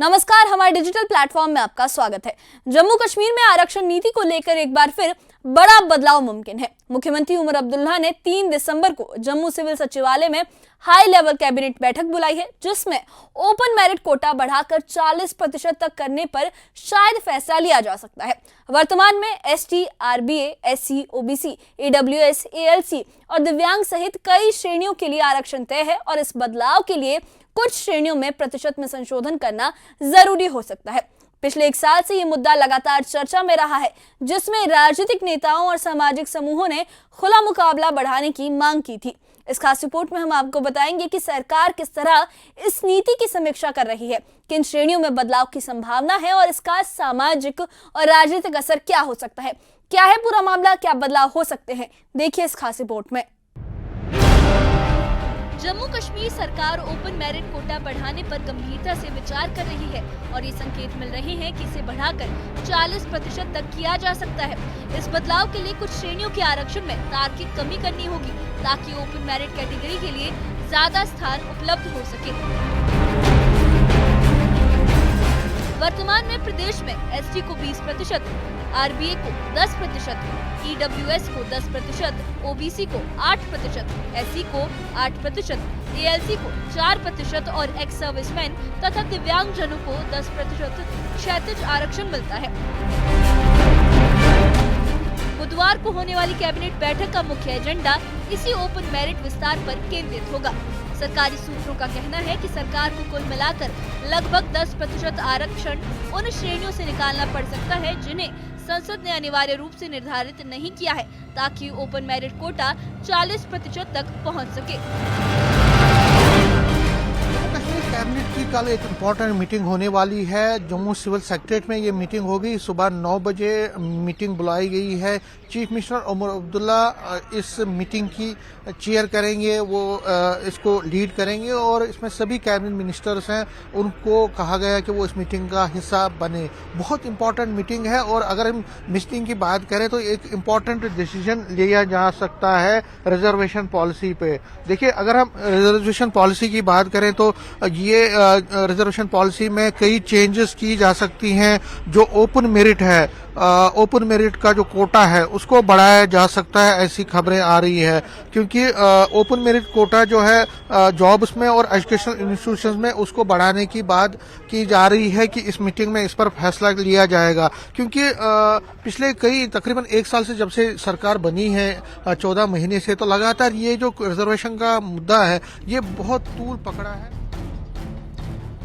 नमस्कार, हमारे digital platform में आपका स्वागत है। जम्मू कश्मीर में आरक्षण नीति को लेकर एक बार फिर बड़ा बदलाव मुमकिन है। मुख्यमंत्री उमर अब्दुल्ला ने 3 दिसंबर को जम्मू सिविल सचिवालय में हाई लेवल कैबिनेट बैठक बुलाई है, जिसमें ओपन मेरिट कोटा बढ़ाकर 40% तक करने पर शायद फैसला लिया जा सकता है। वर्तमान में ST, RBA, SC, OBC, EWS, ALC और दिव्यांग सहित कई श्रेणियों के लिए आरक्षण तय है और इस बदलाव के लिए कुछ श्रेणियों में प्रतिशत में संशोधन करना जरूरी हो सकता है। पिछले 1 साल से ये मुद्दा लगातार चर्चा में रहा है, जिसमें राजनीतिक नेताओं और सामाजिक समूहों ने खुला मुकाबला बढ़ाने की मांग की थी। इस खास रिपोर्ट में हम आपको बताएंगे कि सरकार किस तरह इस नीति की समीक्षा कर रही है, किन श्रेणियों में बदलाव की संभावना है और इसका सामाजिक और राजनीतिक असर क्या हो सकता है। क्या है पूरा मामला, क्या बदलाव हो सकते हैं, देखिए इस खास रिपोर्ट में। जम्मू कश्मीर सरकार ओपन मेरिट कोटा बढ़ाने पर गंभीरता से विचार कर रही है और ये संकेत मिल रहे हैं कि इसे बढ़ाकर 40% तक किया जा सकता है। इस बदलाव के लिए कुछ श्रेणियों के आरक्षण में तार्किक कमी करनी होगी ताकि ओपन मेरिट कैटेगरी के लिए ज्यादा स्थान उपलब्ध हो सके। वर्तमान में प्रदेश में एसटी को 20%, आरबीए को 10%, ईडब्ल्यूएस को 10%, ओबीसी को 8%, एससी को 8%, एएलसी को 4% और एक्स सर्विसमैन तथा दिव्यांग जनों को 10% क्षैतिज आरक्षण मिलता है। बुधवार को होने वाली कैबिनेट बैठक का मुख्य एजेंडा इसी ओपन मेरिट विस्तार पर केंद्रित होगा। सरकारी सूत्रों का कहना है कि सरकार को कुल मिलाकर लगभग 10% आरक्षण उन श्रेणियों से निकालना पड़ सकता है जिन्हें संसद ने अनिवार्य रूप से निर्धारित नहीं किया है, ताकि ओपन मेरिट कोटा 40% तक पहुंच सके। कैबिनेट की कल एक इम्पोर्टेंट मीटिंग होने वाली है। जम्मू सिविल सेक्रेटरीट में ये मीटिंग होगी। सुबह 9 बजे मीटिंग बुलाई गई है। चीफ मिनिस्टर उमर अब्दुल्ला इस मीटिंग की चेयर करेंगे, वो इसको लीड करेंगे और इसमें सभी कैबिनेट मिनिस्टर्स हैं, उनको कहा गया है कि वो इस मीटिंग का हिस्सा बने। बहुत इम्पोर्टेंट मीटिंग है और अगर हम मीटिंग की बात करें तो एक इम्पोर्टेंट डिसीजन लिया जा सकता है रिजर्वेशन पॉलिसी पे। देखिए, अगर हम रिजर्वेशन पॉलिसी की बात करें तो ये रिजर्वेशन पॉलिसी में कई चेंजेस की जा सकती हैं। जो ओपन मेरिट है, ओपन मेरिट का जो कोटा है उसको बढ़ाया जा सकता है, ऐसी खबरें आ रही है। क्योंकि ओपन मेरिट कोटा जो है जॉब्स में और एजुकेशनल इंस्टीट्यूशंस में उसको बढ़ाने की बात की जा रही है कि इस मीटिंग में इस पर फैसला लिया जाएगा। क्योंकि पिछले तकरीबन 1 साल से जब से सरकार बनी है, 14 महीने से, तो लगातार ये जो रिजर्वेशन का मुद्दा है ये बहुत तूल पकड़ा है।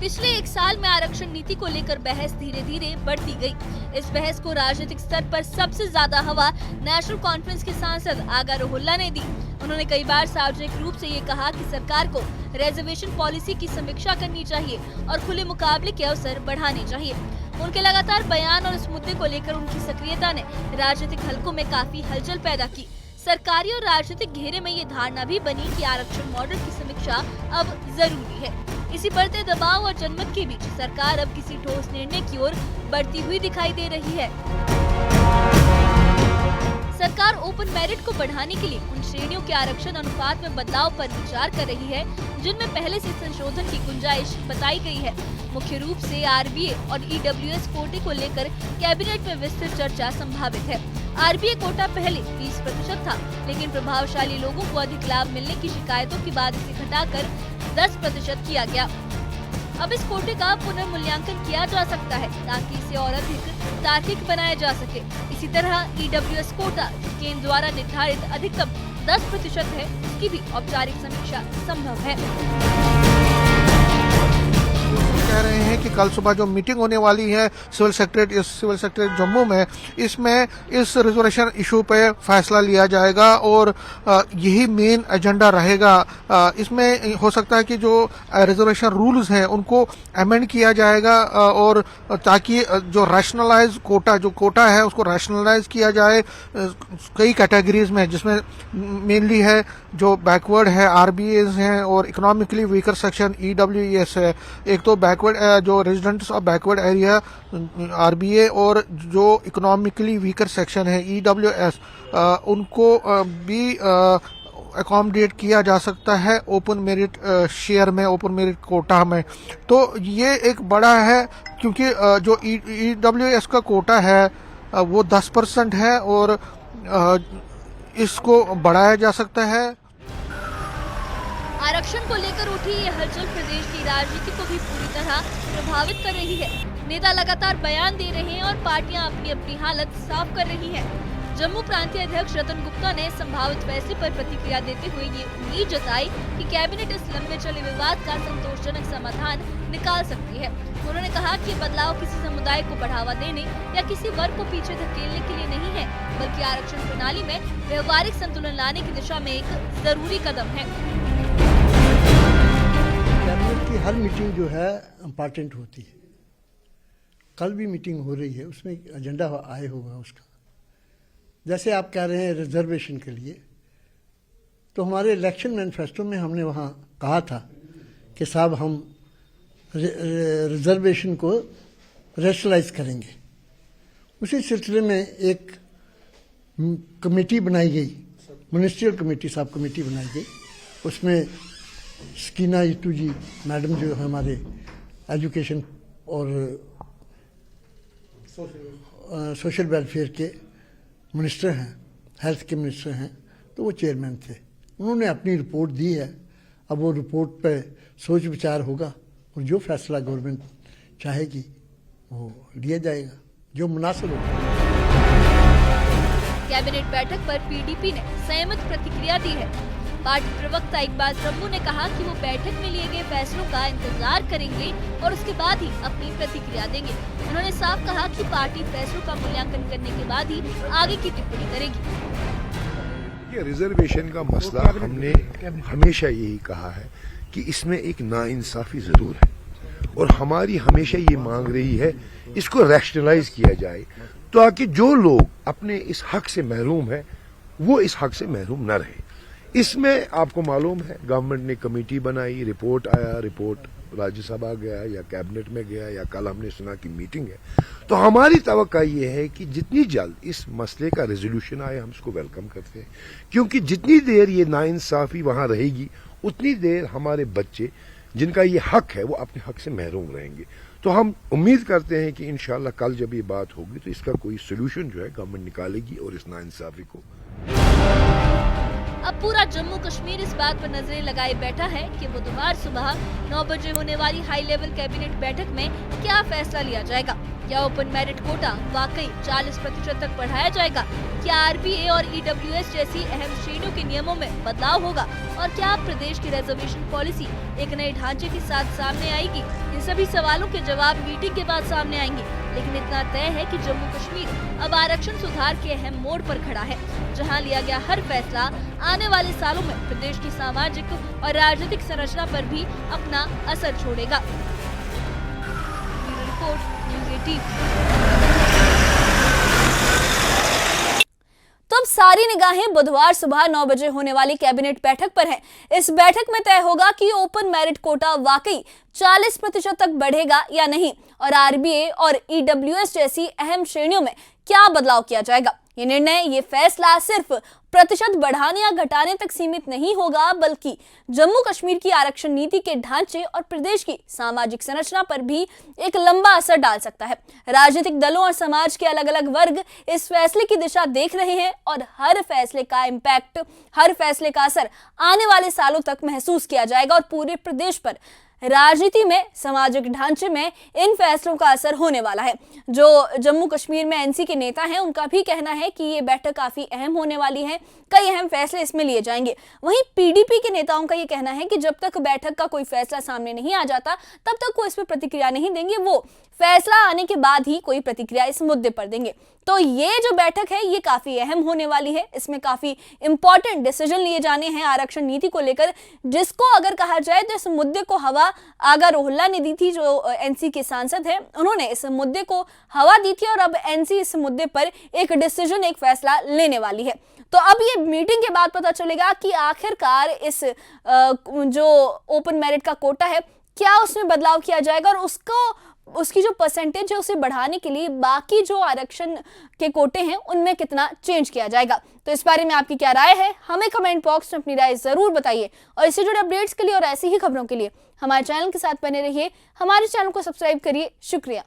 पिछले 1 साल में आरक्षण नीति को लेकर बहस धीरे धीरे बढ़ती गई। इस बहस को राजनीतिक स्तर पर सबसे ज्यादा हवा नेशनल कॉन्फ्रेंस के सांसद आगा रोहिल्ला ने दी। उन्होंने कई बार सार्वजनिक रूप से ये कहा कि सरकार को रिजर्वेशन पॉलिसी की समीक्षा करनी चाहिए और खुले मुकाबले के अवसर बढ़ाने चाहिए। उनके लगातार बयान और इस मुद्दे को लेकर उनकी सक्रियता ने राजनीतिक हलकों में काफी हलचल पैदा की। सरकारी और राजनीतिक घेरे में ये धारणा भी बनी कि आरक्षण मॉडल की समीक्षा अब जरूरी है। इसी बढ़ते दबाव और जनमत के बीच सरकार अब किसी ठोस निर्णय की ओर बढ़ती हुई दिखाई दे रही है। सरकार ओपन मेरिट को बढ़ाने के लिए उन श्रेणियों के आरक्षण अनुपात में बदलाव पर विचार कर रही है जिनमें पहले से संशोधन की गुंजाइश बताई गई है। मुख्य रूप से आरबीए और ईडब्ल्यूएस कोटे को लेकर कैबिनेट में विस्तृत चर्चा संभावित है। आरबीए कोटा पहले 20% था, लेकिन प्रभावशाली लोगों को अधिक लाभ मिलने की शिकायतों के बाद इसे घटाकर 10% किया गया। अब इस कोटे का पुनर्मूल्यांकन किया जा सकता है ताकि इसे और अधिक तार्किक बनाया जा सके। इसी तरह ईडब्ल्यूएस कोटा जो केंद्र द्वारा निर्धारित अधिकतम 10% है, इसकी भी औपचारिक समीक्षा संभव है। कह रहे हैं कि कल सुबह जो मीटिंग होने वाली है सिविल सेक्रेटरीट जम्मू में, इसमें इस रिजर्वेशन इशू पे फैसला लिया जाएगा और यही मेन एजेंडा रहेगा। इसमें हो सकता है कि जो रिजर्वेशन रूल्स हैं उनको अमेंड किया जाएगा और ताकि जो रैशनलाइज कोटा है उसको रैशनलाइज किया जाए कई कैटेगरीज में, जिसमें मेनली है जो बैकवर्ड है, आरबीएस हैं, और इकोनॉमिकली वीकर सेक्शन ईडब्ल्यूएस है। एक तो बैकवर्ड जो residents of backward area RBA और जो इकोनॉमिकली वीकर सेक्शन है ईडब्ल्यूएस, उनको भी अकोमोडेट किया जा सकता है ओपन मेरिट शेयर में, ओपन मेरिट कोटा में। तो ये एक बड़ा है, क्योंकि जो EWS का कोटा है वो 10% है और इसको बढ़ाया जा सकता है। आरक्षण को लेकर उठी ये हलचल प्रदेश की राजनीति को भी पूरी तरह प्रभावित कर रही है। नेता लगातार बयान दे रहे हैं और पार्टियां अपनी अपनी हालत साफ कर रही हैं। जम्मू प्रांतीय अध्यक्ष रतन गुप्ता ने संभावित फैसले पर प्रतिक्रिया देते हुए ये उम्मीद जताई कि कैबिनेट इस लंबे चले विवाद का संतोषजनक समाधान निकाल सकती है। उन्होंने कहा कि बदलाव किसी समुदाय को बढ़ावा देने या किसी वर्ग को पीछे धकेलने के लिए नहीं है, बल्कि आरक्षण प्रणाली में व्यवहारिक संतुलन लाने की दिशा में एक जरूरी कदम है। कैबिनेट की हर मीटिंग जो है इम्पॉर्टेंट होती है। कल भी मीटिंग हो रही है, उसमें एजेंडा आए होगा उसका। जैसे आप कह रहे हैं रिजर्वेशन के लिए, तो हमारे इलेक्शन मैनिफेस्टो में हमने वहाँ कहा था कि साहब हम रिजर्वेशन को रेशनलाइज करेंगे। उसी सिलसिले में एक कमेटी बनाई गई, मिनिस्ट्रियल कमेटी, सब कमेटी बनाई गई। उसमें स्कीना इतू जी मैडम जो हमारे एजुकेशन और सोशल वेलफेयर के मिनिस्टर हैं, हेल्थ के मिनिस्टर हैं, तो वो चेयरमैन थे। उन्होंने अपनी रिपोर्ट दी है। अब वो रिपोर्ट पे सोच विचार होगा और जो फैसला गवर्नमेंट चाहेगी वो लिया जाएगा, जो मुनासिब होगा। कैबिनेट बैठक पर पीडीपी ने सहमत प्रतिक्रिया दी है। पार्टी प्रवक्ता इकबाल प्रभु ने कहा कि वो बैठक में लिए गए फैसलों का इंतजार करेंगे और उसके बाद ही अपनी प्रतिक्रिया देंगे। उन्होंने साफ कहा कि पार्टी फैसलों का मूल्यांकन करने के बाद ही आगे की टिप्पणी करेगी। ये रिजर्वेशन का मसला हमने हमेशा यही कहा है कि इसमें एक नाइंसाफी जरूर है और हमारी हमेशा ये मांग रही है इसको रैशनलाइज किया जाए, ताकि जो लोग अपने इस हक से महरूम है वो इस हक से महरूम न रहे। इसमें आपको मालूम है गवर्नमेंट ने कमेटी बनाई, रिपोर्ट आया, रिपोर्ट राज्यसभा गया या कैबिनेट में गया या कल हमने सुना कि मीटिंग है। तो हमारी तवक्का ये है कि जितनी जल्द इस मसले का रेजोल्यूशन आए हम उसको वेलकम करते हैं, क्योंकि जितनी देर ये नाइंसाफी वहां रहेगी उतनी देर हमारे बच्चे जिनका ये हक है वो अपने हक से महरूम रहेंगे। तो हम उम्मीद करते हैं कि इंशाल्लाह कल जब ये बात होगी तो इसका कोई सोल्यूशन जो है गवर्नमेंट निकालेगी और इस नाइंसाफी को। अब पूरा जम्मू कश्मीर इस बात पर नजरें लगाए बैठा है कि बुधवार सुबह 9 बजे होने वाली हाई लेवल कैबिनेट बैठक में क्या फैसला लिया जाएगा। क्या ओपन मेरिट कोटा वाकई 40% तक बढ़ाया जाएगा? क्या आरबीए और ईडब्ल्यूएस जैसी अहम श्रेणियों के नियमों में बदलाव होगा? और क्या प्रदेश की रिजर्वेशन पॉलिसी एक नए ढांचे के साथ सामने आएगी? इन सभी सवालों के जवाब मीटिंग के बाद सामने आएंगे, लेकिन इतना तय है कि जम्मू कश्मीर अब आरक्षण सुधार के अहम मोड़ पर खड़ा है, जहां लिया गया हर फैसला आने वाले सालों में प्रदेश की सामाजिक और राजनीतिक संरचना पर भी अपना असर छोड़ेगा। Report news 18। तो अब सारी निगाहें बुधवार सुबह 9 बजे होने वाली कैबिनेट बैठक पर हैं। इस बैठक में तय होगा कि ओपन मेरिट कोटा वाकई 40% तक बढ़ेगा या नहीं, और आरबीए और ईडब्ल्यूएस जैसी अहम श्रेणियों में क्या बदलाव किया जाएगा। ये निर्णय, ये फैसला सिर्फ प्रतिशत बढ़ाने या घटाने तक सीमित नहीं होगा, बल्कि जम्मू कश्मीर की आरक्षण नीति के ढांचे और प्रदेश की सामाजिक संरचना पर भी एक लंबा असर डाल सकता है। राजनीतिक दलों और समाज के अलग अलग वर्ग इस फैसले की दिशा देख रहे हैं और हर फैसले का इम्पैक्ट, हर फैसले का असर आने वाले सालों तक महसूस किया जाएगा और पूरे प्रदेश पर राजनीति में, सामाजिक ढांचे में इन फैसलों का असर होने वाला है। जो जम्मू कश्मीर में एनसी के नेता हैं, उनका भी कहना है कि ये बैठक काफी अहम होने वाली है, कई अहम फैसले इसमें लिए जाएंगे। वहीं पीडीपी के नेताओं का ये कहना है कि जब तक बैठक का कोई फैसला सामने नहीं आ जाता तब तक वो इस पर प्रतिक्रिया नहीं देंगे, वो फैसला आने के बाद ही कोई प्रतिक्रिया इस मुद्दे पर देंगे। तो ये जो बैठक है ये काफी अहम होने वाली है, इसमें काफी इंपॉर्टेंट डिसीजन लिए जाने हैं आरक्षण नीति को लेकर, जिसको अगर कहा जाए तो इस मुद्दे को हवा आगा रोहिल्ला ने दी थी, जो एनसी के सांसद है, उन्होंने इस मुद्दे को हवा दी थी और अब एनसी इस मुद्दे पर एक डिसीजन, एक फैसला लेने वाली है। तो अब ये मीटिंग के बाद पता चलेगा कि आखिरकार इस जो ओपन मेरिट का कोटा है क्या उसमें बदलाव किया जाएगा और उसको उसकी जो परसेंटेज है उसे बढ़ाने के लिए बाकी जो आरक्षण के कोटे हैं उनमें कितना चेंज किया जाएगा। तो इस बारे में आपकी क्या राय है, हमें कमेंट बॉक्स में अपनी राय जरूर बताइए। और इससे जुड़े अपडेट्स के लिए और ऐसी ही खबरों के लिए हमारे चैनल के साथ बने रहिए, हमारे चैनल को सब्सक्राइब करिए। शुक्रिया।